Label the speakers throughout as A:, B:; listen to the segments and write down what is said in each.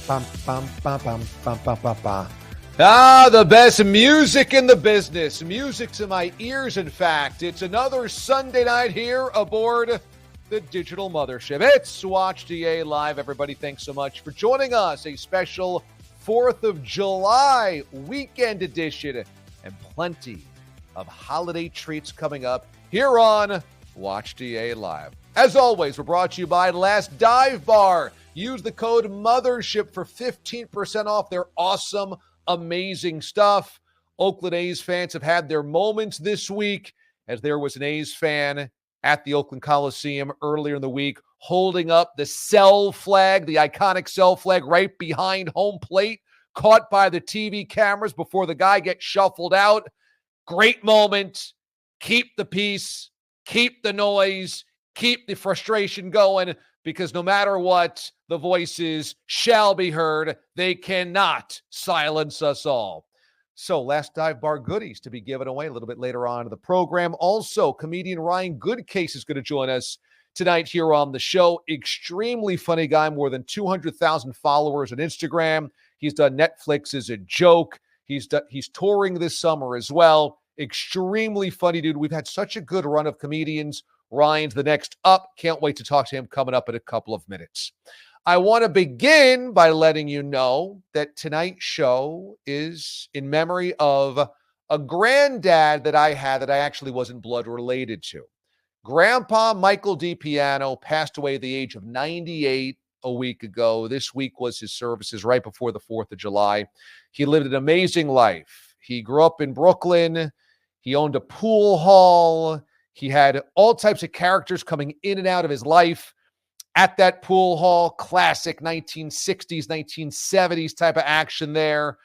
A: Bum, bum, bum, bum, bum, bum, bum, bum. The best music in the business. Music to my ears, in fact. It's another Sunday night here aboard the digital mothership. It's Watch DA Live, everybody. Thanks so much for joining us. A special 4th of July weekend edition and plenty of holiday treats coming up here on Watch DA Live. As always, we're brought to you by Last Dive Bar. Use the code MOTHERSHIP for 15% off their awesome, amazing stuff. Oakland A's fans have had their moments this week as there was an A's fan at the Oakland Coliseum earlier in the week holding up the cell flag, the iconic cell flag right behind home plate, caught by the TV cameras before the guy gets shuffled out. Great moment. Keep the peace. Keep the noise. Keep the frustration going, because no matter what, the voices shall be heard. They cannot silence us all. So, Last Dive Bar goodies to be given away a little bit later on in the program. Also, comedian Ryan Goodcase is going to join us tonight here on the show. Extremely funny guy, more than 200,000 followers on Instagram. He's done Netflix as a joke. He's touring this summer as well. Extremely funny dude. We've had such a good run of comedians. Ryan's the next up. Can't wait to talk to him coming up in a couple of minutes. I want to begin by letting you know that tonight's show is in memory of a granddad that I had that I actually wasn't blood related to. Grandpa Michael DiPiano passed away at the age of 98 a week ago. This week was his services right before the 4th of July. He lived an amazing life. He grew up in Brooklyn. He owned a pool hall. He had all types of characters coming in and out of his life at that pool hall. Classic 1960s, 1970s type of action there.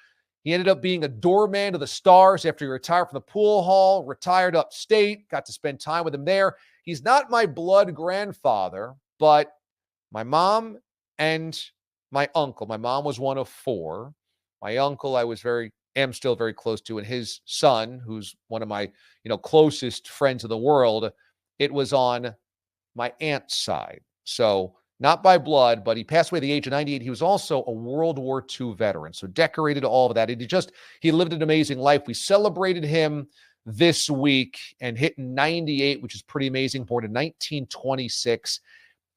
A: He ended up being a doorman to the Stars after he retired from the pool hall, retired upstate, got to spend time with him there. He's not my blood grandfather, but my mom and my uncle. My mom was one of 4. My uncle I am still very close to, and his son, who's one of my, closest friends in the world, it was on my aunt's side. So not by blood, but he passed away at the age of 98. He was also a World War II veteran, so decorated all of that. He lived an amazing life. We celebrated him this week and hitting 98, which is pretty amazing, born in 1926.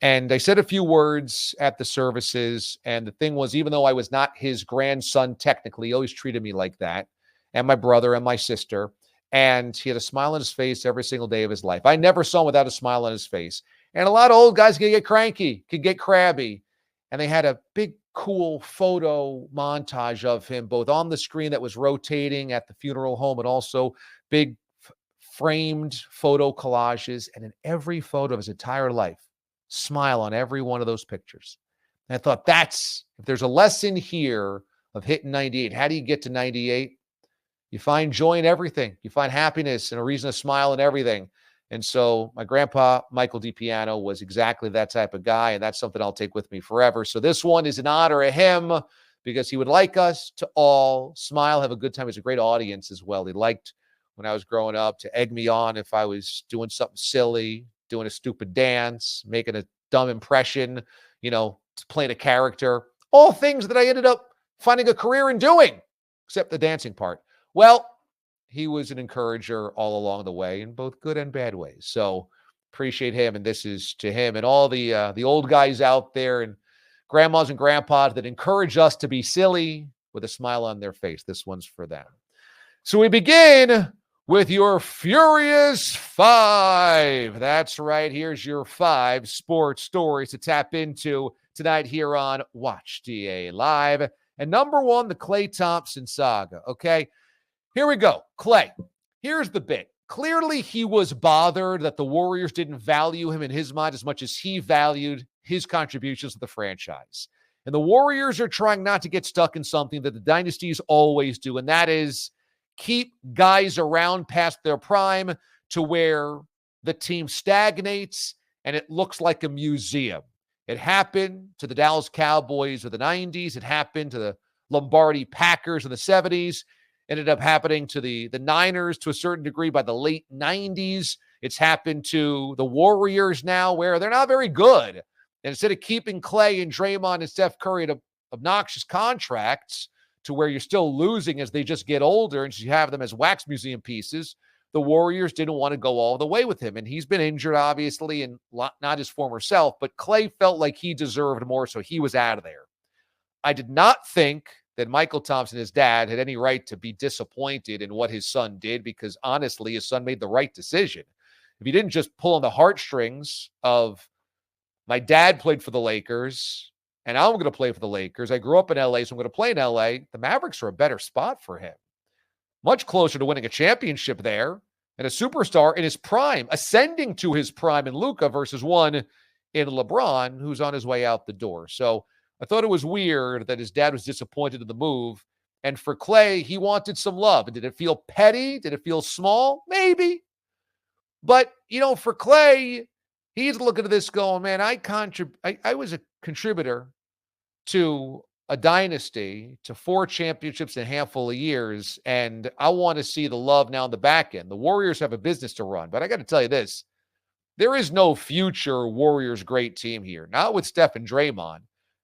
A: And I said a few words at the services, and the thing was, even though I was not his grandson technically, he always treated me like that, and my brother and my sister, and he had a smile on his face every single day of his life. I never saw him without a smile on his face. And a lot of old guys can get cranky, can get crabby, and they had a big, cool photo montage of him, both on the screen that was rotating at the funeral home, and also big framed photo collages, and in every photo of his entire life, smile on every one of those pictures. And I thought, if there's a lesson here of hitting 98, how do you get to 98? You find joy in everything. You find happiness and a reason to smile in everything. And so my grandpa, Michael DiPiano, was exactly that type of guy, and that's something I'll take with me forever. So this one is in honor of him because he would like us to all smile, have a good time. He's a great audience as well. He liked, when I was growing up, to egg me on if I was doing something silly, doing a stupid dance, making a dumb impression, playing a character, all things that I ended up finding a career in doing, except the dancing part. Well, he was an encourager all along the way in both good and bad ways. So appreciate him. And this is to him and all the old guys out there and grandmas and grandpas that encourage us to be silly with a smile on their face. This one's for them. So we begin with your Furious 5. That's right. Here's your 5 sports stories to tap into tonight here on Watch DA Live. And number 1, the Klay Thompson saga. Okay, here we go. Klay, here's the bit. Clearly, he was bothered that the Warriors didn't value him in his mind as much as he valued his contributions to the franchise. And the Warriors are trying not to get stuck in something that the dynasties always do, and that is keep guys around past their prime to where the team stagnates and it looks like a museum. It happened to the Dallas Cowboys of the 90s. It happened to the Lombardi Packers in the 70s. Ended up happening to the Niners to a certain degree by the late 90s. It's happened to the Warriors now where they're not very good. And instead of keeping Klay and Draymond and Steph Curry at a obnoxious contracts to where you're still losing as they just get older and you have them as wax museum pieces, the Warriors didn't want to go all the way with him. And he's been injured, obviously, and not his former self, but Klay felt like he deserved more, so he was out of there. I did not think that Michael Thompson, his dad, had any right to be disappointed in what his son did because, honestly, his son made the right decision. If he didn't just pull on the heartstrings of, my dad played for the Lakers, and I'm going to play for the Lakers. I grew up in LA, so I'm going to play in LA. The Mavericks are a better spot for him. Much closer to winning a championship there and a superstar in his prime, ascending to his prime in Luka versus one in LeBron, who's on his way out the door. So I thought it was weird that his dad was disappointed in the move. And for Klay, he wanted some love. And did it feel petty? Did it feel small? Maybe. But, for Klay, he's looking at this going, man, I was a contributor to a dynasty, to 4 championships in a handful of years, and I want to see the love now on the back end. The Warriors have a business to run, but I got to tell you this. There is no future Warriors great team here, not with Steph and Draymond,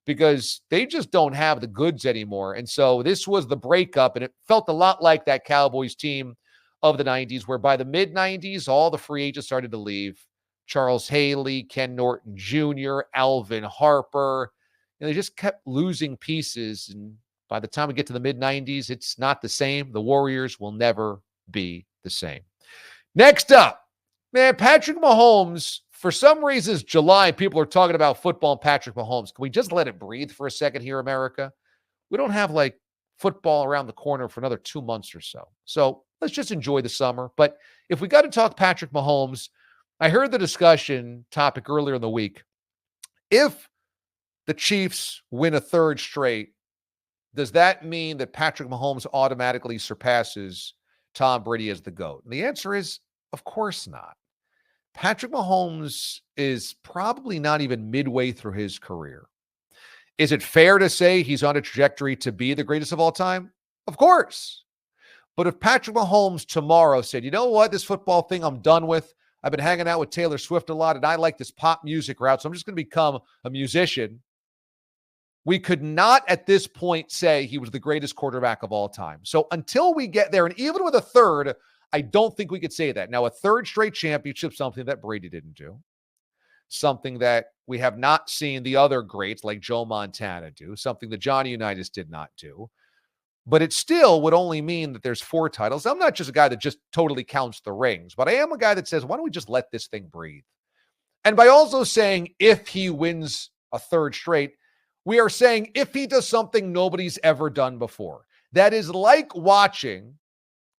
A: because they just don't have the goods anymore. And so this was the breakup, and it felt a lot like that Cowboys team of the 90s, where by the mid-90s, all the free agents started to leave. Charles Haley, Ken Norton Jr., Alvin Harper. They just kept losing pieces. And by the time we get to the mid-90s, it's not the same. The Warriors will never be the same. Next up, man, Patrick Mahomes. For some reasons, July, people are talking about football and Patrick Mahomes. Can we just let it breathe for a second here, America? We don't have, football around the corner for another 2 months or so. So let's just enjoy the summer. But if we got to talk Patrick Mahomes, I heard the discussion topic earlier in the week. If the Chiefs win a third straight, does that mean that Patrick Mahomes automatically surpasses Tom Brady as the GOAT? And the answer is, of course not. Patrick Mahomes is probably not even midway through his career. Is it fair to say he's on a trajectory to be the greatest of all time? Of course. But if Patrick Mahomes tomorrow said, you know what, this football thing I'm done with. I've been hanging out with Taylor Swift a lot, and I like this pop music route, so I'm just going to become a musician. We could not at this point say he was the greatest quarterback of all time. So until we get there, and even with a third, I don't think we could say that. Now, a third straight championship, something that Brady didn't do, something that we have not seen the other greats like Joe Montana do, something that Johnny Unitas did not do. But it still would only mean that there's 4 titles. I'm not just a guy that just totally counts the rings, but I am a guy that says, why don't we just let this thing breathe? And by also saying if he wins a third straight, we are saying if he does something nobody's ever done before. That is like watching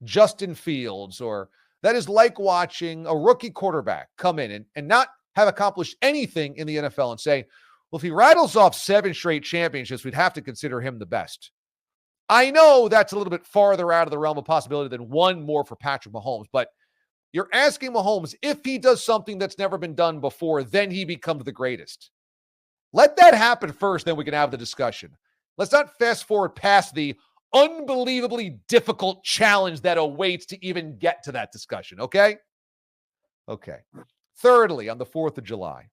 A: Justin Fields, or that is like watching a rookie quarterback come in and not have accomplished anything in the NFL and say, well, if he rattles off 7 straight championships, we'd have to consider him the best. I know that's a little bit farther out of the realm of possibility than 1 more for Patrick Mahomes, but you're asking Mahomes if he does something that's never been done before, then he becomes the greatest. Let that happen first, then we can have the discussion. Let's not fast forward past the unbelievably difficult challenge that awaits to even get to that discussion, okay? Okay. Thirdly, on the 4th of July,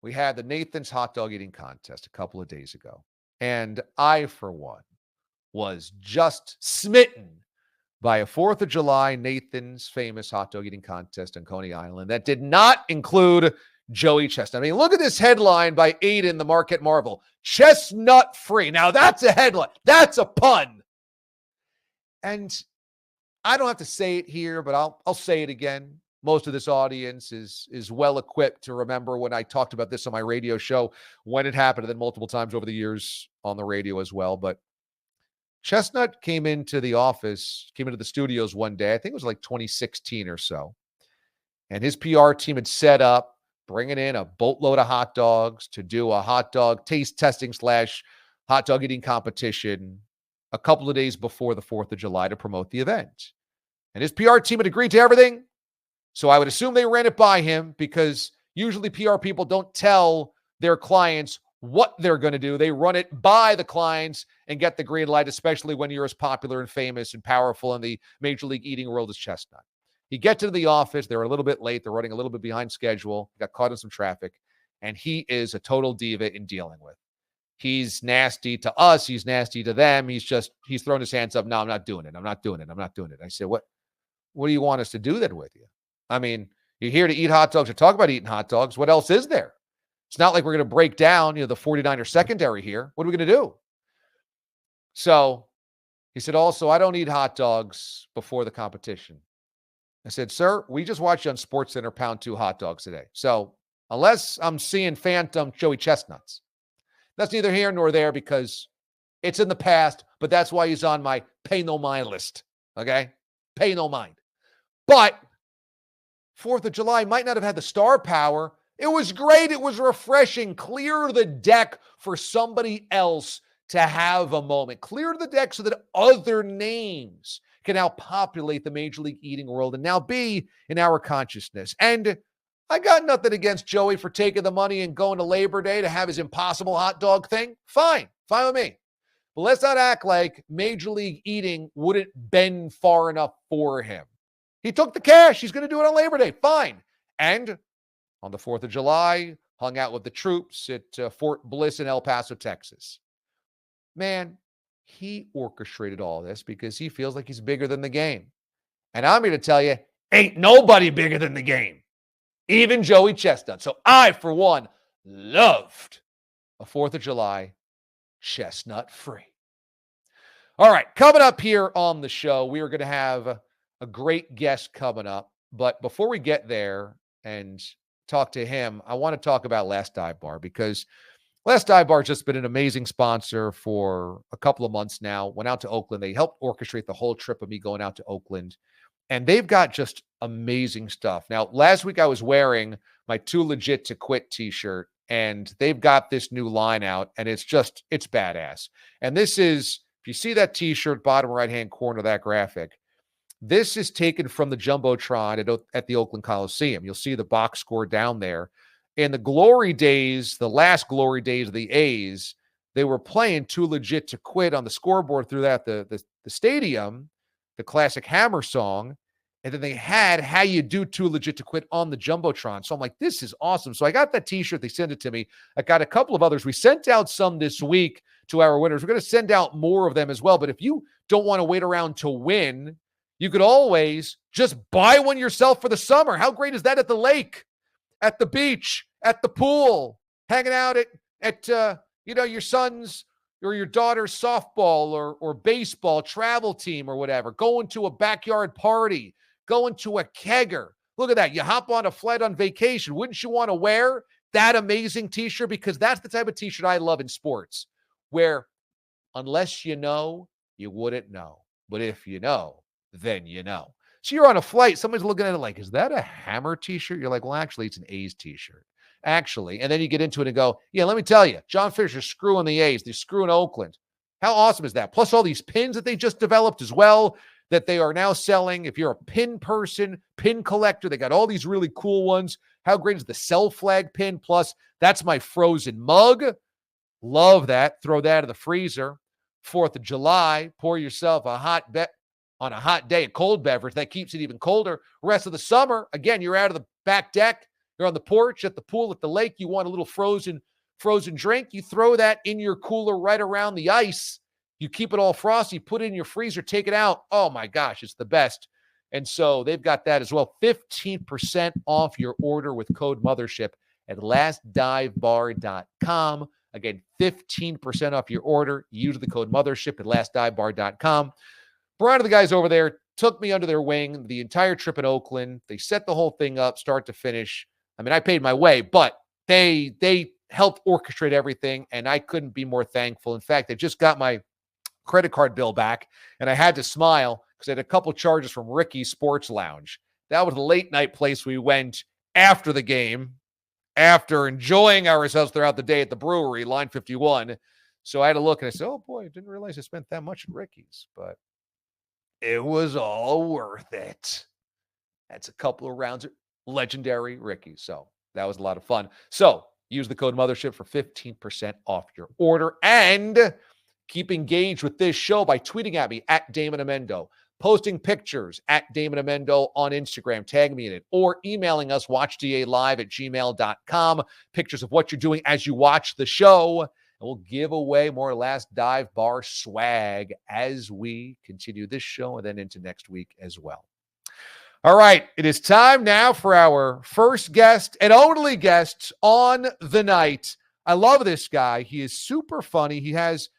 A: we had the Nathan's hot dog eating contest a couple of days ago. And I, for one, was just smitten by a 4th of July Nathan's famous hot dog eating contest on Coney Island that did not include Joey Chestnut. I mean, look at this headline by Aiden, the Market Marvel. Chestnut free. Now that's a headline. That's a pun. And I don't have to say it here, but I'll say it again. Most of this audience is well equipped to remember when I talked about this on my radio show, when it happened, and then multiple times over the years on the radio as well. But Chestnut came into the studios one day. I think it was like 2016 or so. And his PR team had set up, bringing in a boatload of hot dogs to do a hot dog taste testing / hot dog eating competition a couple of days before the 4th of July to promote the event. And his PR team had agreed to everything. So I would assume they ran it by him, because usually PR people don't tell their clients what they're going to do. They run it by the clients and get the green light, especially when you're as popular and famous and powerful in the Major League eating world as Chestnut. He gets into the office. They're a little bit late. They're running a little bit behind schedule. Got caught in some traffic. And he is a total diva in dealing with. He's nasty to us. He's nasty to them. He's thrown his hands up. No, I'm not doing it. I'm not doing it. I'm not doing it. I said, what do you want us to do then with you? I mean, you're here to eat hot dogs or talk about eating hot dogs. What else is there? It's not like we're going to break down, the 49er secondary here. What are we going to do? So he said, also, I don't eat hot dogs before the competition. I said, sir, we just watched you on SportsCenter pound 2 hot dogs today. So unless I'm seeing phantom Joey Chestnuts, that's neither here nor there because it's in the past, but that's why he's on my pay no mind list. Okay? Pay no mind. But 4th of July might not have had the star power. It was great. It was refreshing. Clear the deck for somebody else to have a moment. Clear the deck so that other names can now populate the Major League eating world and now be in our consciousness. And I got nothing against Joey for taking the money and going to Labor Day to have his impossible hot dog thing. Fine with me. But let's not act like Major League eating wouldn't bend far enough for him. He took the cash. He's going to do it on Labor Day. Fine. And on the 4th of July, hung out with the troops at Fort Bliss in El Paso, Texas. Man, he orchestrated all this because he feels like he's bigger than the game. And I'm here to tell you, ain't nobody bigger than the game. Even Joey Chestnut. So I, for one, loved a 4th of July chestnut free. All right, coming up here on the show, we are going to have a great guest coming up. But before we get there and talk to him, I want to talk about Last Dive Bar because Last Dive Bar has just been an amazing sponsor for a couple of months now. Went out to Oakland. They helped orchestrate the whole trip of me going out to Oakland. And they've got just amazing stuff. Now, last week I was wearing my Too Legit to Quit t-shirt, and they've got this new line out, and it's badass. And this is, if you see that t-shirt, bottom right-hand corner of that graphic, this is taken from the Jumbotron at the Oakland Coliseum. You'll see the box score down there. In the glory days, the last glory days of the A's, they were playing Too Legit to Quit on the scoreboard through the stadium, the classic Hammer song, and then they had How You Do Too Legit to Quit on the Jumbotron. So I'm like, this is awesome. So I got that t-shirt. They sent it to me. I got a couple of others. We sent out some this week to our winners. We're going to send out more of them as well. But if you don't want to wait around to win, you could always just buy one yourself for the summer. How great is that at the lake, at the beach, at the pool, hanging out at your son's or your daughter's softball or baseball travel team or whatever, going to a backyard party, going to a kegger. Look at that. You hop on a flight on vacation. Wouldn't you want to wear that amazing t-shirt? Because that's the type of t-shirt I love in sports, where unless you know, you wouldn't know. But if you know, then you know. So you're on a flight. Somebody's looking at it like, is that a Hammer t-shirt? You're like, well, actually, it's an A's t-shirt. Actually. And then you get into it and go, yeah, let me tell you, John Fisher's screwing the A's. They're screwing Oakland. How awesome is that? Plus all these pins that they just developed as well that they are now selling. If you're a pin person, pin collector, they got all these really cool ones. How great is the Cell Flag pin? Plus, that's my frozen mug. Love that. Throw that in the freezer. 4th of July, pour yourself a on a hot day, a cold beverage. That keeps it even colder. Rest of the summer, again, you're out of the back deck. You're on the porch, at the pool, at the lake. You want a little frozen drink. You throw that in your cooler right around the ice. You keep it all frosty, put it in your freezer, take it out. Oh, my gosh, it's the best. And so they've got that as well. 15% off your order with code Mothership at lastdivebar.com. Again, 15% off your order. Use the code Mothership at lastdivebar.com. Brian and the guys over there took me under their wing the entire trip in Oakland. They set the whole thing up, start to finish. I mean, I paid my way, but they helped orchestrate everything, and I couldn't be more thankful. In fact, I just got my credit card bill back, and I had to smile because I had a couple charges from Ricky's Sports Lounge. That was a late-night place we went after the game, after enjoying ourselves throughout the day at the brewery, Line 51. So I had to look, and I said, oh, boy, I didn't realize I spent that much at Ricky's, but it was all worth it. That's a couple of rounds of legendary Ricky's. So that was a lot of fun. So use the code Mothership for 15% off your order. And keep engaged with this show by tweeting at me at Damon Amendo, posting pictures at Damon Amendo on Instagram, tag me in it, or emailing us, watchdalive@gmail.com, pictures of what you're doing as you watch the show. we'll give away more Last Dive Bar swag as we continue this show and then into next week as well. All right, it is time now for our first guest and only guest on the night. I love this guy. He is super funny. He has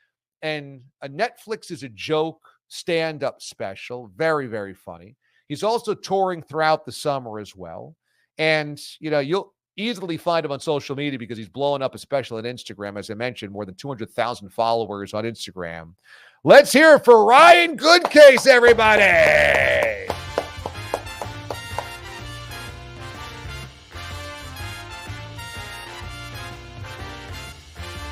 A: a Netflix is a joke stand-up special. Very, very funny. He's also touring throughout the summer as well. And, you'll easily find him on social media because he's blowing up, especially on Instagram. As I mentioned, more than 200,000 followers on Instagram. Let's hear it for Ryan Goodcase, everybody.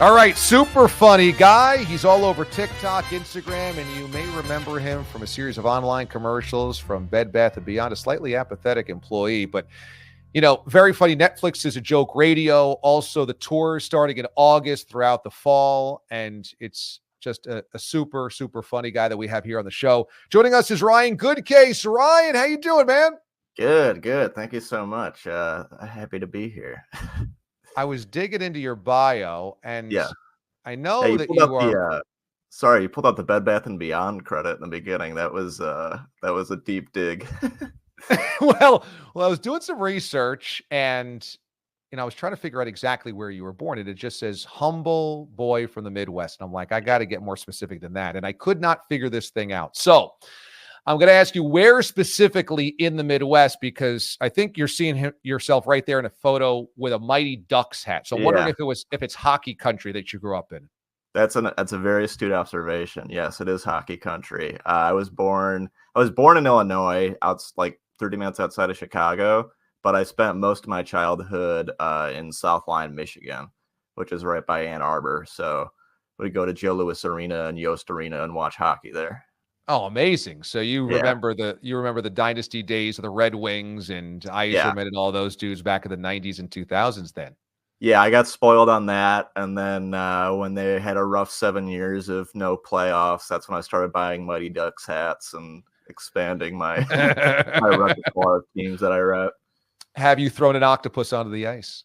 A: All right, super funny guy. He's all over TikTok, Instagram, and you may remember him from a series of online commercials from Bed Bath & Beyond, a slightly apathetic employee. But, very funny. Netflix is a joke radio. Also, the tour starting in August throughout the fall, and it's just a super, super funny guy that we have here on the show. Joining us is Ryan Goodcase. Ryan, how you doing, man?
B: Good. Thank you so much. Happy to be here.
A: I was digging into your bio, and I know that
B: you are. You pulled out the Bed Bath & Beyond credit in the beginning. That was a deep dig.
A: Well, I was doing some research, and I was trying to figure out exactly where you were born, and it just says humble boy from the Midwest. And I'm like, I got to get more specific than that, and I could not figure this thing out. So I'm going to ask you where specifically in the Midwest, because I think you're seeing yourself right there in a photo with a Mighty Ducks hat. So I'm wondering if it's hockey country that you grew up in.
B: That's a very astute observation. Yes, it is hockey country. I was born in Illinois, like 30 minutes outside of Chicago, but I spent most of my childhood in Southline, Michigan, which is right by Ann Arbor. So we'd go to Joe Louis Arena and Yost Arena and watch hockey there.
A: Oh, amazing. So you remember the dynasty days of the Red Wings and Yzerman and all those dudes back in the 90s and 2000s then.
B: Yeah, I got spoiled on that. And then when they had a rough 7 years of no playoffs, that's when I started buying Mighty Ducks hats and expanding my repertoire of teams that I rep.
A: Have you thrown an octopus onto the ice?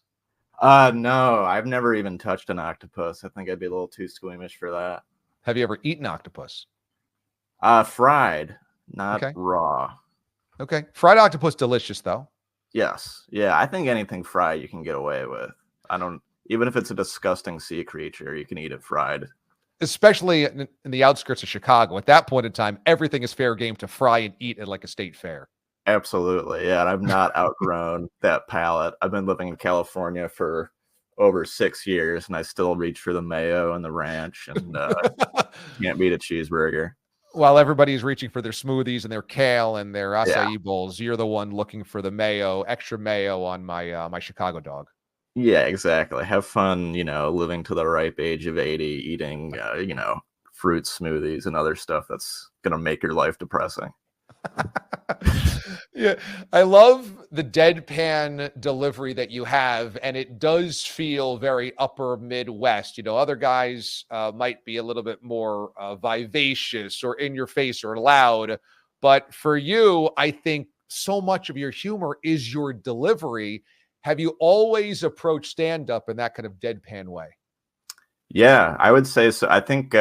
B: No, I've never even touched an octopus. I think I'd be a little too squeamish for that.
A: Have you ever eaten octopus?
B: Fried, not raw.
A: Okay. Fried octopus, delicious though.
B: Yes. Yeah. I think anything fried you can get away with. Even if it's a disgusting sea creature, you can eat it fried.
A: Especially in the outskirts of Chicago. At that point in time, everything is fair game to fry and eat at like a state fair.
B: Absolutely. Yeah. And I've not outgrown that palate. I've been living in California for over 6 years and I still reach for the mayo and the ranch and can't beat a cheeseburger.
A: While everybody's reaching for their smoothies and their kale and their acai bowls, you're the one looking for the mayo, extra mayo on my Chicago dog.
B: Yeah, exactly. Have fun, living to the ripe age of 80, eating, fruit smoothies and other stuff that's going to make your life depressing.
A: Yeah, I love the deadpan delivery that you have, and it does feel very upper Midwest. Other guys might be a little bit more vivacious or in your face or loud, but for you, I think so much of your humor is your delivery. Have you always approached stand-up in that kind of deadpan way?
B: Yeah, I would say so. I think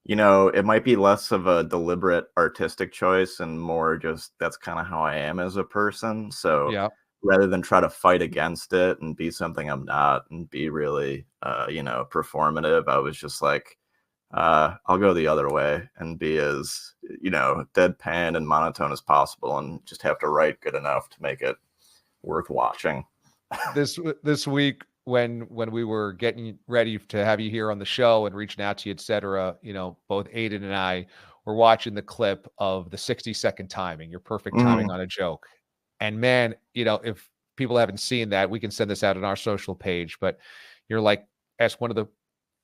B: it might be less of a deliberate artistic choice and more just that's kind of how I am as a person. So rather than try to fight against it and be something I'm not and be really, performative, I was just like, I'll go the other way and be as, deadpan and monotone as possible and just have to write good enough to make it worth watching.
A: This week, when we were getting ready to have you here on the show and reaching out to you, et cetera, both Aiden and I were watching the clip of the 60-second timing, your perfect timing on a joke. And man, if people haven't seen that, we can send this out on our social page, but you're like, ask one of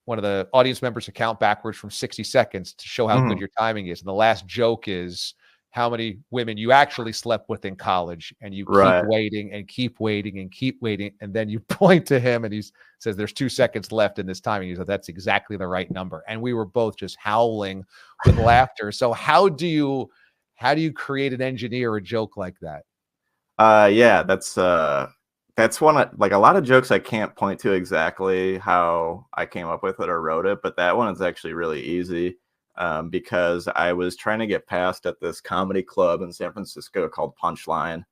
A: the audience members to count backwards from 60 seconds to show how good your timing is. And the last joke is how many women you actually slept with in college, and you keep waiting and keep waiting and keep waiting. And then you point to him and he says, there's 2 seconds left in this timing. He said, that's exactly the right number. And we were both just howling with laughter. So how do you create and engineer a joke like that?
B: Yeah, that's that's one like a lot of jokes I can't point to exactly how I came up with it or wrote it, but that one is actually really easy because I was trying to get past at this comedy club in San Francisco called Punchline,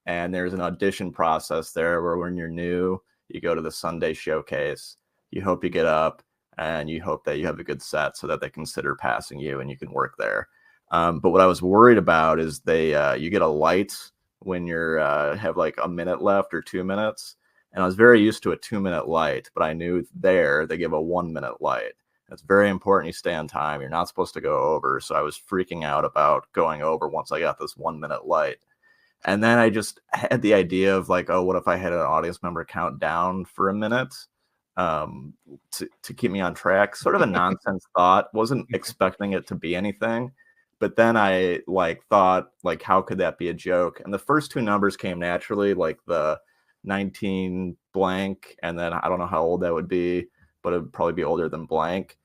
B: and there's an audition process there where when you're new, you go to the Sunday showcase, you hope you get up, and you hope that you have a good set so that they consider passing you and you can work there. But what I was worried about is you get a light when you're have like a minute left or 2 minutes. And I was very used to a 2-minute light, but I knew there they give a 1-minute light. It's very important you stay on time. You're not supposed to go over. So I was freaking out about going over once I got this 1-minute light. And then I just had the idea of like, oh, what if I had an audience member count down for a minute to keep me on track? Sort of a nonsense thought. Wasn't expecting it to be anything. But then I like thought, like, how could that be a joke? And the first two numbers came naturally, like the 19 blank, and then I don't know how old that would be, but it would probably be older than blank.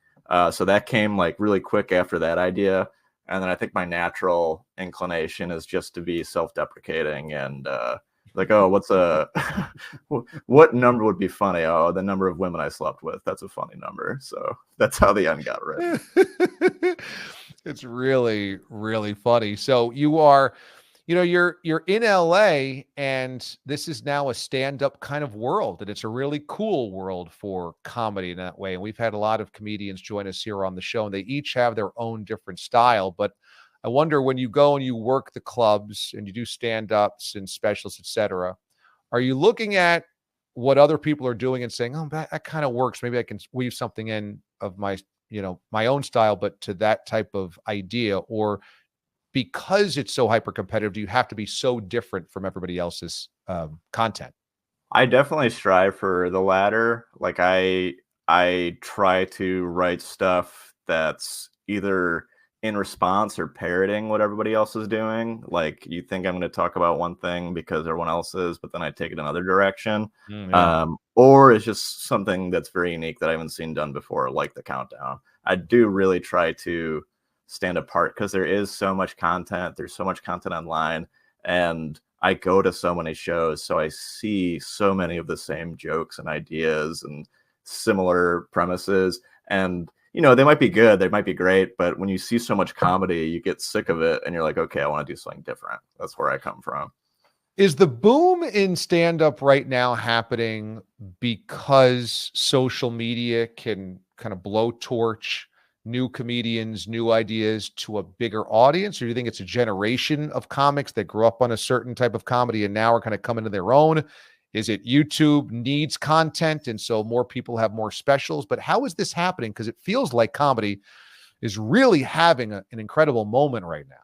B: So that came like really quick after that idea. And then I think my natural inclination is just to be self-deprecating and like, oh, what number would be funny? Oh, the number of women I slept with. That's a funny number. So that's how the end got written.
A: It's really, really funny. So you're in LA, and this is now a stand-up kind of world, and it's a really cool world for comedy in that way. And we've had a lot of comedians join us here on the show, and they each have their own different style. But I wonder, when you go and you work the clubs and you do stand-ups and specials, etc., are you looking at what other people are doing and saying, oh, that kind of works. Maybe I can weave something in of my own style, but to that type of idea? Or because it's so hyper competitive, do you have to be so different from everybody else's content?
B: I definitely strive for the latter. Like I try to write stuff that's either in response or parroting what everybody else is doing. Like, you think I'm going to talk about one thing because everyone else is, but then I take it another direction. Or it's just something that's very unique that I haven't seen done before, like the countdown. I do really try to stand apart because there is so much content. There's so much content online, and I go to so many shows, so I see so many of the same jokes and ideas and similar premises. And they might be good, they might be great, but when you see so much comedy, you get sick of it and you're like, okay, I want to do something different. That's where I come from.
A: Is the boom in stand-up right now happening because social media can kind of blowtorch new comedians, new ideas to a bigger audience? Or do you think it's a generation of comics that grew up on a certain type of comedy and now are kind of coming to their own? Is it YouTube needs content, and so more people have more specials? But how is this happening? Because it feels like comedy is really having an incredible moment right now.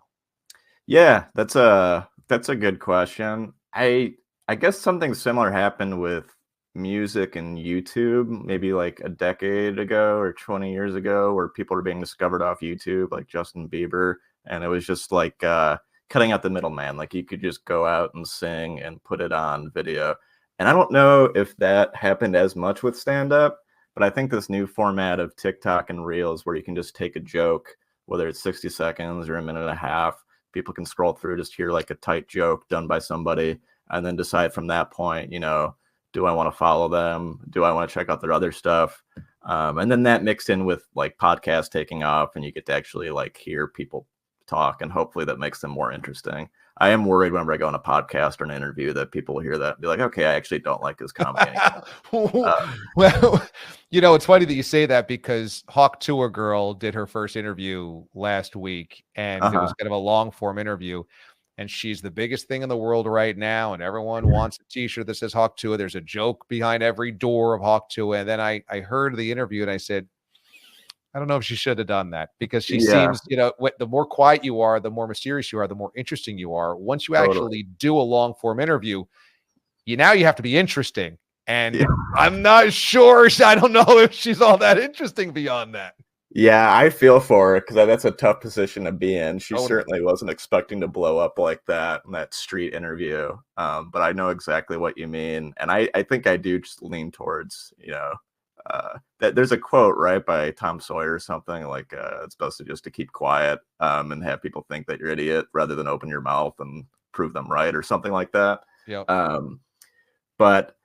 B: Yeah, that's a good question. I guess something similar happened with music and YouTube maybe like a decade ago or 20 years ago, where people are being discovered off YouTube, like Justin Bieber. And it was just like cutting out the middleman. Like, you could just go out and sing and put it on video. And I don't know if that happened as much with stand-up, but I think this new format of TikTok and Reels, where you can just take a joke, whether it's 60 seconds or a minute and a half, people can scroll through, just hear like a tight joke done by somebody, and then decide from that point, do I want to follow them? Do I want to check out their other stuff? And then that mixed in with like podcasts taking off, and you get to actually like hear people talk, and hopefully that makes them more interesting. I am worried whenever I go on a podcast or an interview that people will hear that and be like, okay, I actually don't like his comedy anymore.
A: Well, it's funny that you say that, because Hawk Tour Girl did her first interview last week, and it was kind of a long form interview. And she's the biggest thing in the world right now, and everyone wants a t-shirt that says Hawk Tua. There's a joke behind every door of Hawk Tua. And then I heard the interview, and I said, I don't know if she should have done that, because she seems, the more quiet you are, the more mysterious you are, the more interesting you are. Once you actually do a long form interview, you have to be interesting. And I'm not sure. I don't know if she's all that interesting beyond that.
B: Yeah, I feel for her, because that's a tough position to be in. She certainly wasn't expecting to blow up like that in that street interview. But I know exactly what you mean. And I think I do just lean towards, that there's a quote, right, by Tom Sawyer or something like, it's best to keep quiet and have people think that you're an idiot rather than open your mouth and prove them right, or something like that.
A: Yeah.
B: But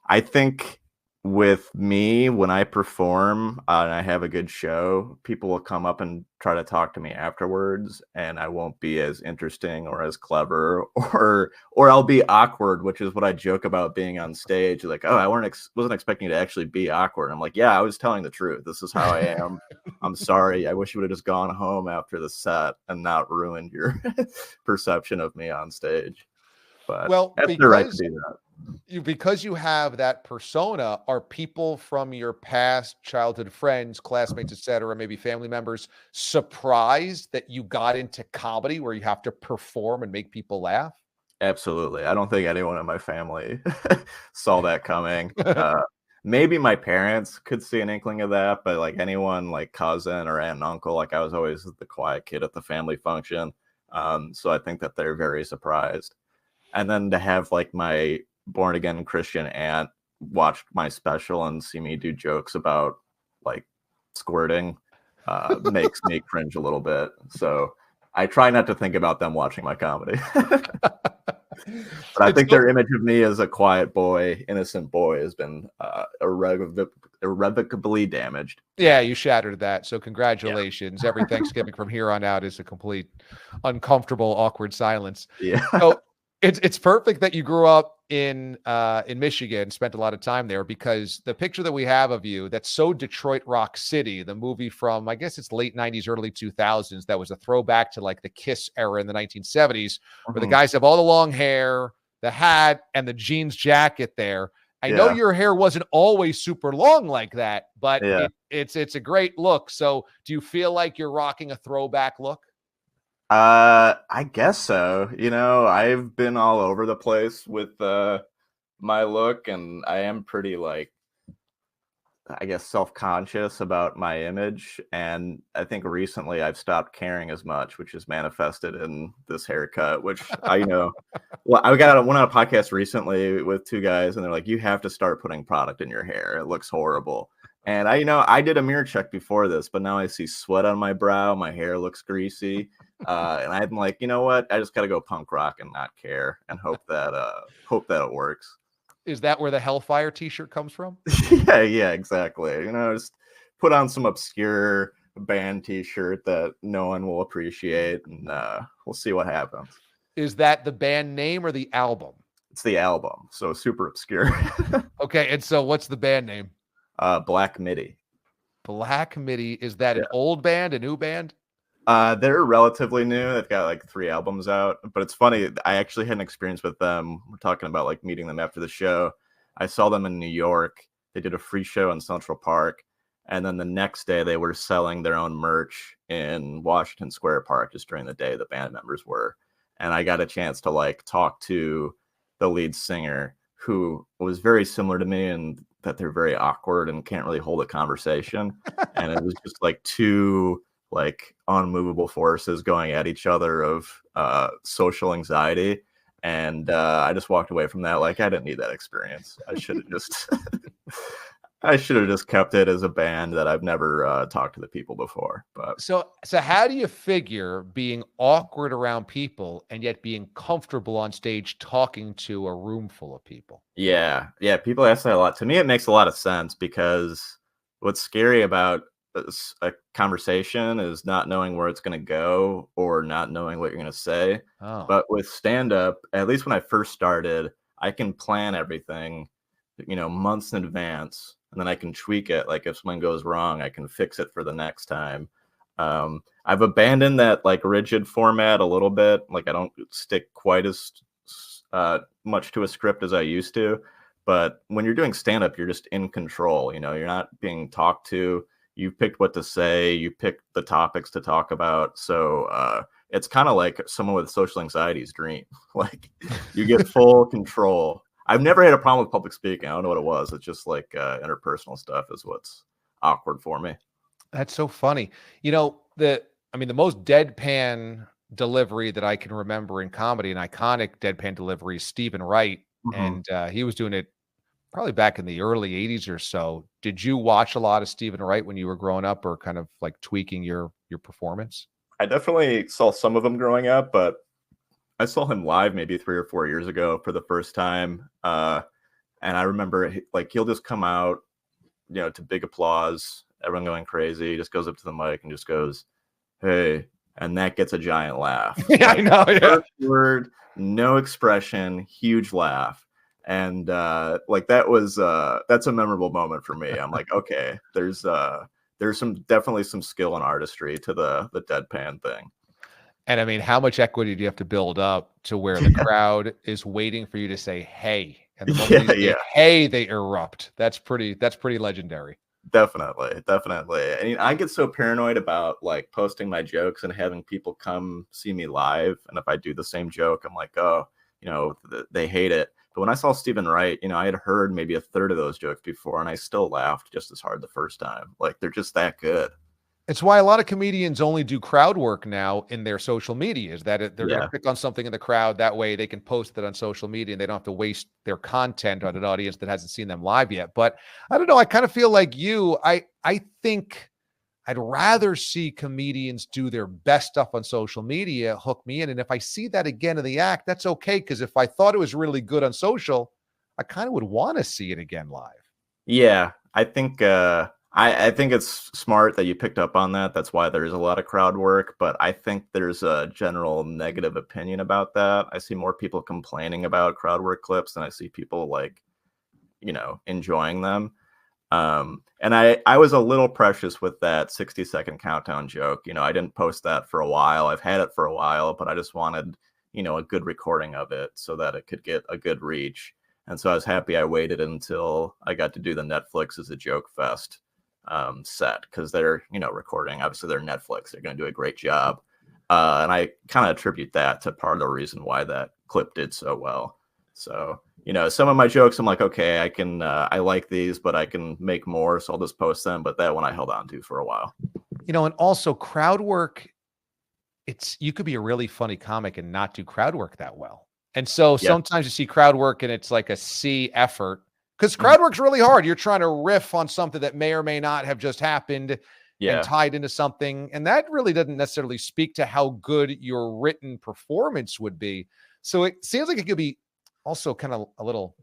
B: I think with me, when I perform and I have a good show, people will come up and try to talk to me afterwards, and I won't be as interesting or as clever, or I'll be awkward, which is what I joke about being on stage. Like, oh, I wasn't expecting to actually be awkward. I'm like, yeah, I was telling the truth. This is how I am. I'm sorry. I wish you would have just gone home after the set and not ruined your perception of me on stage. But that's the right to do that.
A: Because you have that persona, are people from your past childhood friends, classmates, etc., maybe family members, surprised that you got into comedy where you have to perform and make people laugh?
B: Absolutely. I don't think anyone in my family saw that coming. Maybe my parents could see an inkling of that, but like anyone, like cousin or aunt and uncle, like I was always the quiet kid at the family function. So I think that they're very surprised. And then to have like my born again Christian aunt watch my special and see me do jokes about like squirting makes me cringe a little bit. So I try not to think about them watching my comedy. But I think their image of me as a quiet boy, innocent boy, has been irrevocably damaged.
A: Yeah, you shattered that. So congratulations. Yeah. Every Thanksgiving from here on out is a complete uncomfortable, awkward silence.
B: Yeah.
A: So it's perfect that you grew up in Michigan, spent a lot of time there, because the picture that we have of you that's so Detroit Rock City, the movie from, I guess it's late 90s, early 2000s, that was a throwback to like the Kiss era in the 1970s, where the guys have all the long hair, the hat, and the jeans jacket there. I know your hair wasn't always super long like that, but it's a great look. So do you feel like you're rocking a throwback look?
B: I guess so. You know, I've been all over the place with my look, and I am pretty like, I guess, self-conscious about my image. And I think recently I've stopped caring as much, which is manifested in this haircut, which I know. Well, I went on a podcast recently with two guys, and they're like, you have to start putting product in your hair. It looks horrible. And I did a mirror check before this, but now I see sweat on my brow. My hair looks greasy. And I'm like, you know what? I just got to go punk rock and not care and hope that it works.
A: Is that where the Hellfire t-shirt comes from?
B: Yeah, exactly. You know, just put on some obscure band t-shirt that no one will appreciate, and we'll see what happens.
A: Is that the band name or the album?
B: It's the album, so super obscure.
A: Okay, and so what's the band name?
B: Black Midi.
A: Black Midi. Is that an old band, a new band?
B: They're relatively new. They've got like 3 albums out, but it's funny. I actually had an experience with them. We're talking about like meeting them after the show. I saw them in New York. They did a free show in Central Park. And then the next day they were selling their own merch in Washington Square Park just during the day the band members were. And I got a chance to like talk to the lead singer, who was very similar to me and that they're very awkward and can't really hold a conversation. And it was just like two like unmovable forces going at each other of social anxiety. And I just walked away from that like I didn't need that experience. I should have just kept it as a band that I've never talked to the people before. But
A: so how do you figure being awkward around people and yet being comfortable on stage talking to a room full of people?
B: Yeah, people ask that a lot. To me, it makes a lot of sense, because what's scary about a conversation is not knowing where it's going to go or not knowing what you're going to say. But with stand-up, at least when I first started, I can plan everything, months in advance, and then I can tweak it. Like if something goes wrong, I can fix it for the next time. I've abandoned that like rigid format a little bit. Like I don't stick quite as much to a script as I used to. But when you're doing stand-up, you're just in control. You're not being talked to. You picked what to say. You picked the topics to talk about. So it's kind of like someone with social anxiety's dream. Like you get full control. I've never had a problem with public speaking. I don't know what it was. It's just like interpersonal stuff is what's awkward for me.
A: That's so funny. The most deadpan delivery that I can remember in comedy, an iconic deadpan delivery, is Stephen Wright. Mm-hmm. And he was doing it probably back in the early 80s or so. Did you watch a lot of Stephen Wright when you were growing up, or kind of like tweaking your performance?
B: I definitely saw some of them growing up, but I saw him live maybe 3 or 4 years ago for the first time. And I remember like he'll just come out, to big applause, everyone going crazy. He just goes up to the mic and just goes, "Hey," and that gets a giant laugh.
A: Yeah, like, I know. Yeah.
B: First word, no expression, huge laugh. And like that's a memorable moment for me. I'm like, okay, there's definitely some skill and artistry to the deadpan thing.
A: And I mean, how much equity do you have to build up to where the crowd is waiting for you to say, "Hey," and the moment you say, "Hey," they erupt. That's pretty legendary.
B: Definitely. I mean, I get so paranoid about like posting my jokes and having people come see me live. And if I do the same joke, I'm like, oh, they hate it. But when I saw Stephen Wright, I had heard maybe a third of those jokes before, and I still laughed just as hard the first time. Like, they're just that good.
A: It's why a lot of comedians only do crowd work now in their social media, is that they're going to pick on something in the crowd. That way they can post it on social media and they don't have to waste their content on an audience that hasn't seen them live yet. But I don't know. I kind of feel like you. I think I'd rather see comedians do their best stuff on social media, hook me in. And if I see that again in the act, that's okay. Because if I thought it was really good on social, I kind of would want to see it again live.
B: Yeah, I think I think it's smart that you picked up on that. That's why there's a lot of crowd work. But I think there's a general negative opinion about that. I see more people complaining about crowd work clips than I see people like, enjoying them. And I was a little precious with that 60-second countdown joke. I didn't post that for a while. I've had it for a while, but I just wanted, a good recording of it so that it could get a good reach. And so I was happy I waited until I got to do the Netflix as a joke fest set, because they're, recording. Obviously, they're Netflix. They're going to do a great job. And I kind of attribute that to part of the reason why that clip did so well. So, some of my jokes, I'm like, okay, I like these, but I can make more. So I'll just post them. But that one I held on to for a while.
A: And also crowd work, you could be a really funny comic and not do crowd work that well. And so sometimes you see crowd work and it's like a C effort, because crowd work's really hard. You're trying to riff on something that may or may not have just happened and tied into something. And that really doesn't necessarily speak to how good your written performance would be. So it seems like it could be also kind of a little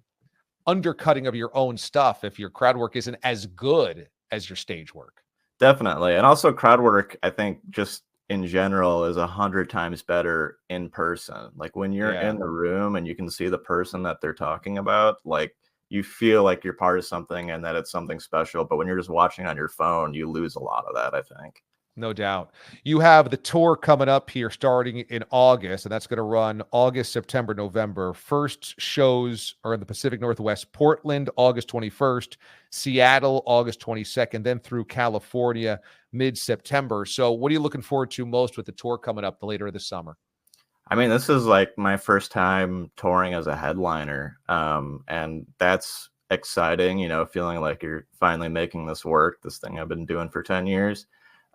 A: undercutting of your own stuff if your crowd work isn't as good as your stage work.
B: Definitely. And also crowd work, I think, just in general is 100 times better in person. Like when you're in the room and you can see the person that they're talking about, like you feel like you're part of something and that it's something special. But when you're just watching on your phone, you lose a lot of that, I think.
A: No doubt. You have the tour coming up here starting in August, and that's going to run August, September, November. First shows are in the Pacific Northwest, Portland, August 21st, Seattle, August 22nd, then through California, mid-September. So what are you looking forward to most with the tour coming up later this summer?
B: I mean, this is like my first time touring as a headliner, and that's exciting, feeling like you're finally making this work, this thing I've been doing for 10 years.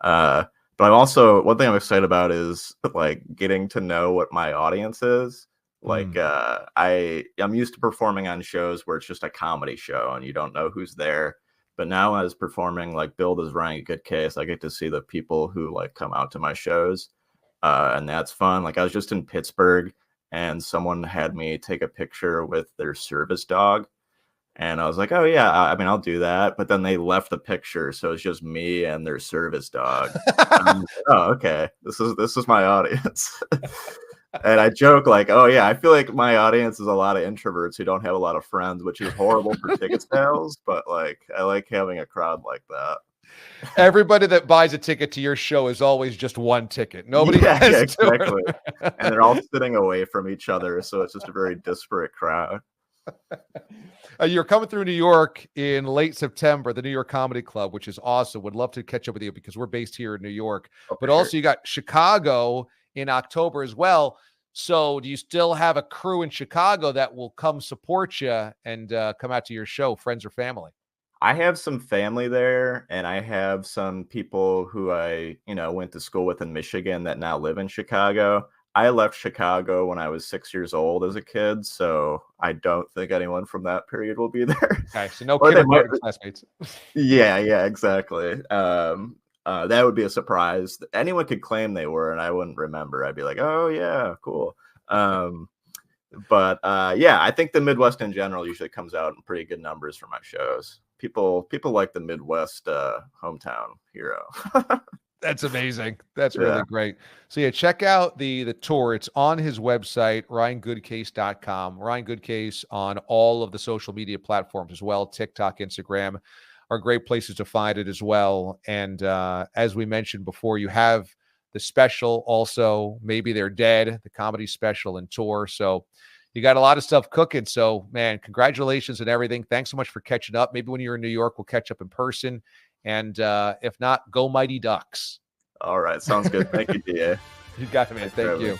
B: But I'm also, one thing I'm excited about is like getting to know what my audience is. Like, I'm used to performing on shows where it's just a comedy show and you don't know who's there. But now as performing like billed as Ryan Goodcase, I get to see the people who like come out to my shows. And that's fun. Like I was just in Pittsburgh and someone had me take a picture with their service dog. And I was like, oh, yeah, I mean, I'll do that. But then they left the picture. So it's just me and their service dog. Like, oh, OK, this is my audience. And I joke like, oh, yeah, I feel like my audience is a lot of introverts who don't have a lot of friends, which is horrible for ticket sales. But like I like having a crowd like that.
A: Everybody that buys a ticket to your show is always just one ticket. Nobody has
B: exactly. And they're all sitting away from each other. So it's just a very disparate crowd.
A: You're coming through New York in late September, the New York Comedy Club, which is awesome. Would love to catch up with you because we're based here in New York. But also you got Chicago in October as well. So do you still have a crew in Chicago that will come support you and come out to your show, friends or family?
B: I have some family there, and I have some people who I, went to school with in Michigan that now live in Chicago. I left Chicago when I was 6 years old as a kid, so I don't think anyone from that period will be there.
A: Okay, so no kindergarten classmates.
B: Yeah, exactly. That would be a surprise. Anyone could claim they were, and I wouldn't remember. I'd be like, oh, yeah, cool. But yeah, I think the Midwest in general usually comes out in pretty good numbers for my shows. People like the Midwest hometown hero.
A: That's amazing. That's really great. So yeah, check out the tour. It's on his website, ryangoodcase.com. Ryan Goodcase on all of the social media platforms as well. TikTok, Instagram are great places to find it as well. And as we mentioned before, you have the special also, Maybe They're Dead, the comedy special and tour. So you got a lot of stuff cooking. So, man, congratulations and everything. Thanks so much for catching up. Maybe when you're in New York, we'll catch up in person. And if not, go Mighty Ducks.
B: All right. Sounds good. Thank you, DA.
A: You got it, man. Thank you.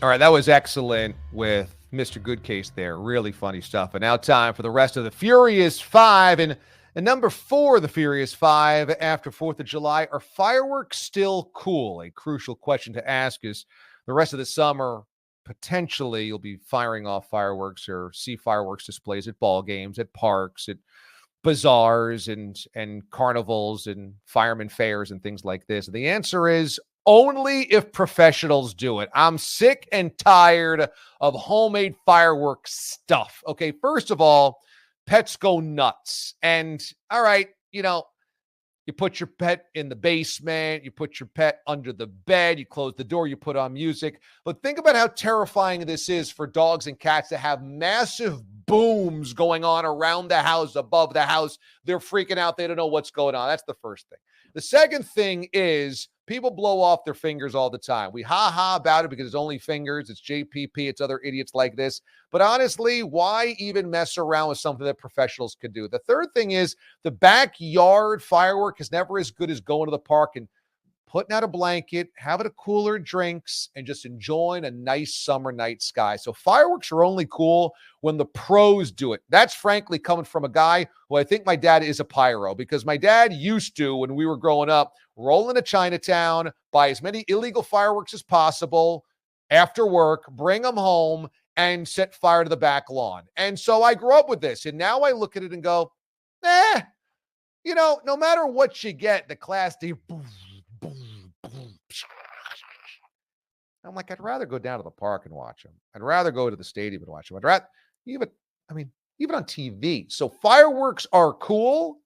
A: All right, that was excellent with Mr. Goodcase there. Really funny stuff. And now time for the rest of the Furious Five. And number 4, the Furious Five after 4th of July. Are fireworks still cool? A crucial question to ask is the rest of the summer, potentially you'll be firing off fireworks or see fireworks displays at ball games, at parks, at bazaars and carnivals and fireman fairs and things like this. And the answer is only if professionals do it. I'm sick and tired of homemade fireworks stuff. Okay, first of all, pets go nuts. And all right, you put your pet in the basement, you put your pet under the bed, you close the door, you put on music. But think about how terrifying this is for dogs and cats to have massive booms going on around the house, above the house. They're freaking out. They don't know what's going on. That's the first thing. The second thing is people blow off their fingers all the time. We ha-ha about it because it's only fingers. It's JPP. It's other idiots like this. But honestly, why even mess around with something that professionals could do? The third thing is the backyard firework is never as good as going to the park and putting out a blanket, having a cooler drinks, and just enjoying a nice summer night sky. So fireworks are only cool when the pros do it. That's frankly coming from a guy who I think my dad is a pyro, because my dad used to, when we were growing up, roll into Chinatown, buy as many illegal fireworks as possible after work, bring them home, and set fire to the back lawn. And so I grew up with this, and now I look at it and go, no matter what you get, the Class D, boom, boom, boom. I'm like, I'd rather go down to the park and watch them. I'd rather go to the stadium and watch them. I'd rather, even on TV. So fireworks are cool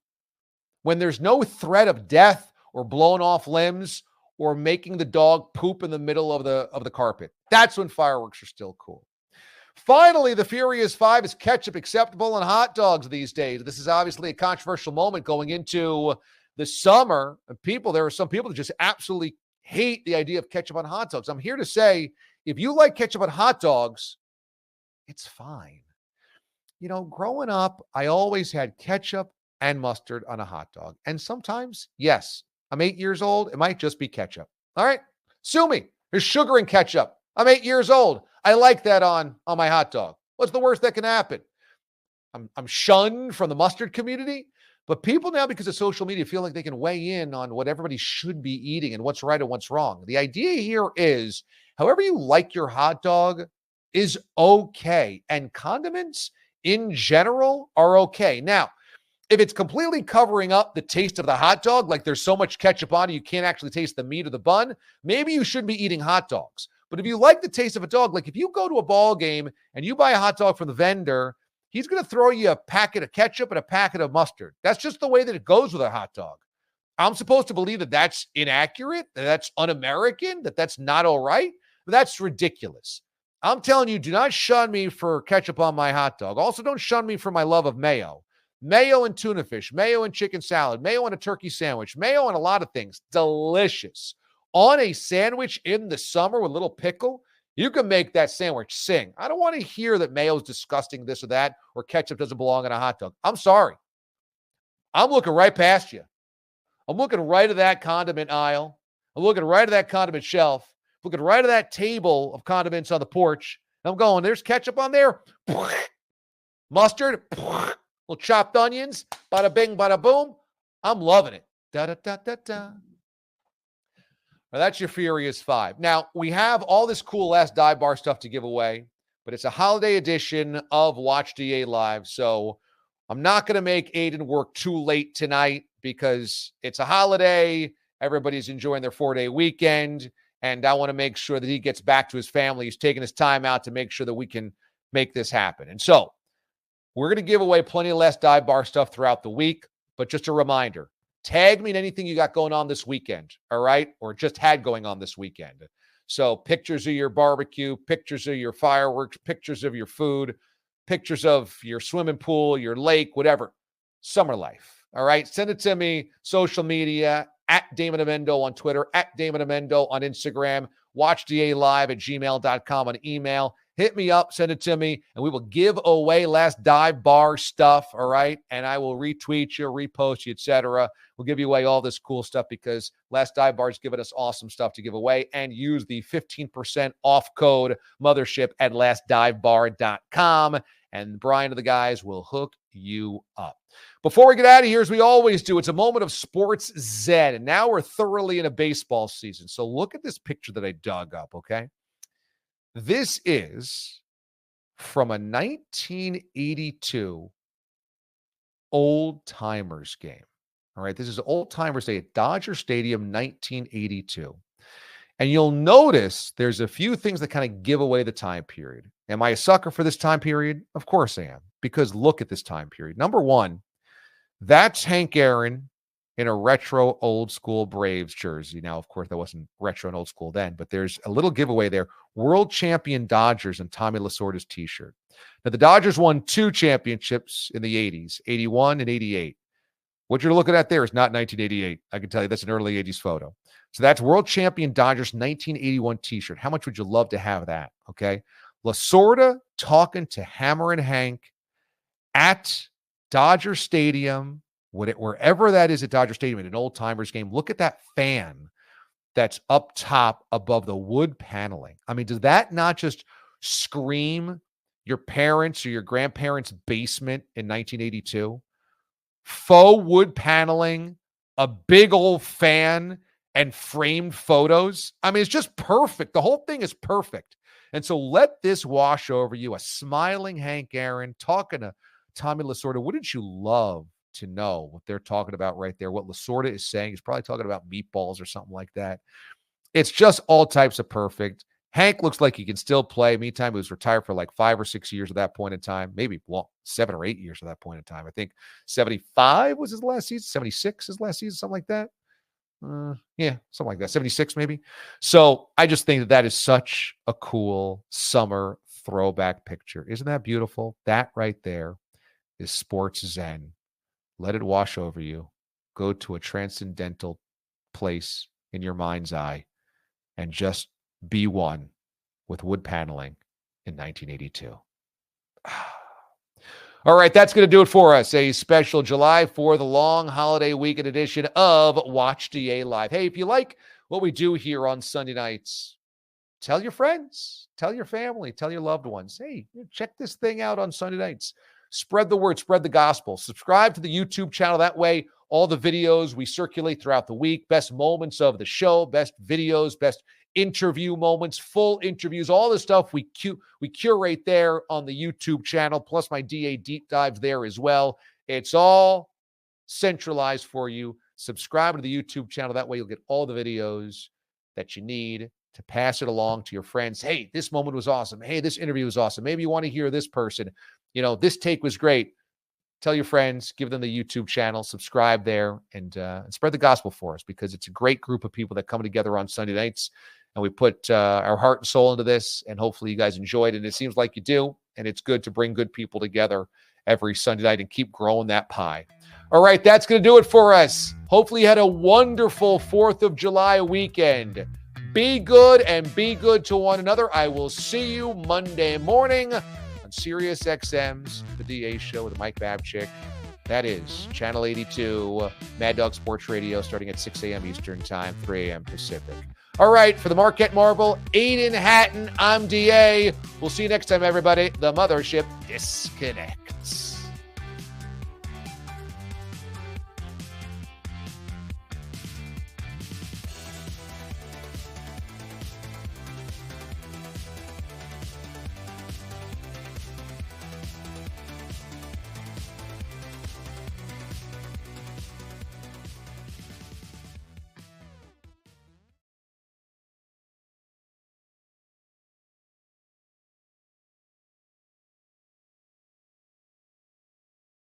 A: when there's no threat of death or blowing off limbs or making the dog poop in the middle of the carpet. That's when fireworks are still cool. Finally, the Furious Five: is ketchup acceptable on hot dogs these days? This is obviously a controversial moment going into the summer. There are some people that just absolutely hate the idea of ketchup on hot dogs. I'm here to say, if you like ketchup on hot dogs, it's fine. Growing up, I always had ketchup and mustard on a hot dog. And sometimes, yes, I'm 8 years old. It might just be ketchup. All right, sue me. There's sugar in ketchup. I'm 8 years old. I like that on my hot dog. What's the worst that can happen? I'm shunned from the mustard community, but people now, because of social media, feel like they can weigh in on what everybody should be eating and what's right and what's wrong. The idea here is, however you like your hot dog is okay, and condiments in general are okay. Now, if it's completely covering up the taste of the hot dog, like there's so much ketchup on it you can't actually taste the meat of the bun, maybe you shouldn't be eating hot dogs. But if you like the taste of a dog, like if you go to a ball game and you buy a hot dog from the vendor, he's going to throw you a packet of ketchup and a packet of mustard. That's just the way that it goes with a hot dog. I'm supposed to believe that that's inaccurate, that that's un-American, that that's not all right? That's ridiculous. I'm telling you, do not shun me for ketchup on my hot dog. Also, don't shun me for my love of mayo. Mayo and tuna fish, mayo and chicken salad, mayo on a turkey sandwich, mayo on a lot of things. Delicious. On a sandwich in the summer with a little pickle, you can make that sandwich sing. I don't want to hear that mayo is disgusting, this or that, or ketchup doesn't belong on a hot dog. I'm sorry. I'm looking right past you. I'm looking right at that condiment aisle. I'm looking right at that condiment shelf. Looking right at that table of condiments on the porch. I'm going, there's ketchup on there. Mustard. Little chopped onions. Bada bing, bada boom. I'm loving it. Da-da-da-da-da. Now, that's your Furious Five. Now, we have all this cool ass dive bar stuff to give away, but it's a holiday edition of Watch DA Live. So I'm not going to make Aiden work too late tonight because it's a holiday. Everybody's enjoying their 4-day weekend, and I want to make sure that he gets back to his family. He's taking his time out to make sure that we can make this happen. And so we're going to give away plenty of less dive bar stuff throughout the week, but just a reminder, tag me in anything you got going on this weekend, all right? Or just had going on this weekend. So pictures of your barbecue, pictures of your fireworks, pictures of your food, pictures of your swimming pool, your lake, whatever. Summer life, all right? Send it to me, social media, at Damon Amendo on Twitter, at Damon Amendo on Instagram, watchDAlive@gmail.com on email. Hit me up, send it to me, and we will give away last dive bar stuff, all right? And I will retweet you, repost you, etc. We'll give you away all this cool stuff because last dive bar is giving us awesome stuff to give away, and use the 15% off code mothership at lastdivebar.com, and Brian and the guys will hook you up. Before we get out of here, as we always do, it's a moment of Sports Zen, and now we're thoroughly in a baseball season. So look at this picture that I dug up, okay? This is from a 1982 Old Timers game. All right, this is Old Timers Day at Dodger Stadium, 1982. And you'll notice there's a few things that kind of give away the time period. Am I a sucker for this time period? Of course I am, because look at this time period. Number one, that's Hank Aaron in a retro old school Braves jersey. Now, of course, that wasn't retro and old school then, but there's a little giveaway there. World champion Dodgers and Tommy Lasorda's t-shirt. Now, the Dodgers won 2 championships in the 80s, 81 and 88. What you're looking at there is not 1988. I can tell you that's an early 80s photo. So that's world champion Dodgers 1981 t-shirt. How much would you love to have that? Okay. Lasorda talking to Hammer and Hank at Dodger Stadium, wherever that is at Dodger Stadium in an Old Timers game. Look at that fan that's up top above the wood paneling. I mean, does that not just scream your parents' or your grandparents' basement in 1982? Faux wood paneling, a big old fan, and framed photos. I mean, it's just perfect. The whole thing is perfect. And so let this wash over you. A smiling Hank Aaron talking to Tommy Lasorda. Wouldn't you love to know what they're talking about right there? What Lasorda is saying. He's probably talking about meatballs or something like that. It's just all types of perfect. Hank looks like he can still play. Meantime, he was retired for like 5 or 6 years at that point in time. Maybe 7 or 8 years at that point in time. I think 75 was his last season. 76 his last season, something like that. Yeah, something like that. 76 maybe. So I just think that is such a cool summer throwback picture. Isn't that beautiful? That right there is Sports Zen. Let it wash over you. Go to a transcendental place in your mind's eye and just be one with wood paneling in 1982. All right, that's going to do it for us. A special July 4th, the long holiday weekend edition of Watch DA Live. Hey, if you like what we do here on Sunday nights, tell your friends, tell your family, tell your loved ones. Hey, check this thing out on Sunday nights. Spread the word, spread the gospel. Subscribe to the YouTube channel. That way, all the videos we circulate throughout the week, best moments of the show, best videos, best interview moments, full interviews, all the stuff we curate there on the YouTube channel, plus my DA deep dives there as well. It's all centralized for you. Subscribe to the YouTube channel. That way you'll get all the videos that you need to pass it along to your friends. Hey, this moment was awesome. Hey, this interview was awesome. Maybe you want to hear this person. You know, this take was great. Tell your friends, give them the YouTube channel, subscribe there, and spread the gospel for us, because it's a great group of people that come together on Sunday nights, and we put our heart and soul into this, and hopefully you guys enjoy it, and it seems like you do, and it's good to bring good people together every Sunday night and keep growing that pie. All right, that's going to do it for us. Hopefully you had a wonderful 4th of July weekend. Be good and be good to one another. I will see you Monday morning on Sirius XM's The DA Show with Mike Babchick. That is Channel 82, Mad Dog Sports Radio, starting at 6 a.m. Eastern Time, 3 a.m. Pacific. All right, for the Marquette Marble, Aiden Hatton, I'm DA. We'll see you next time, everybody. The Mothership disconnects.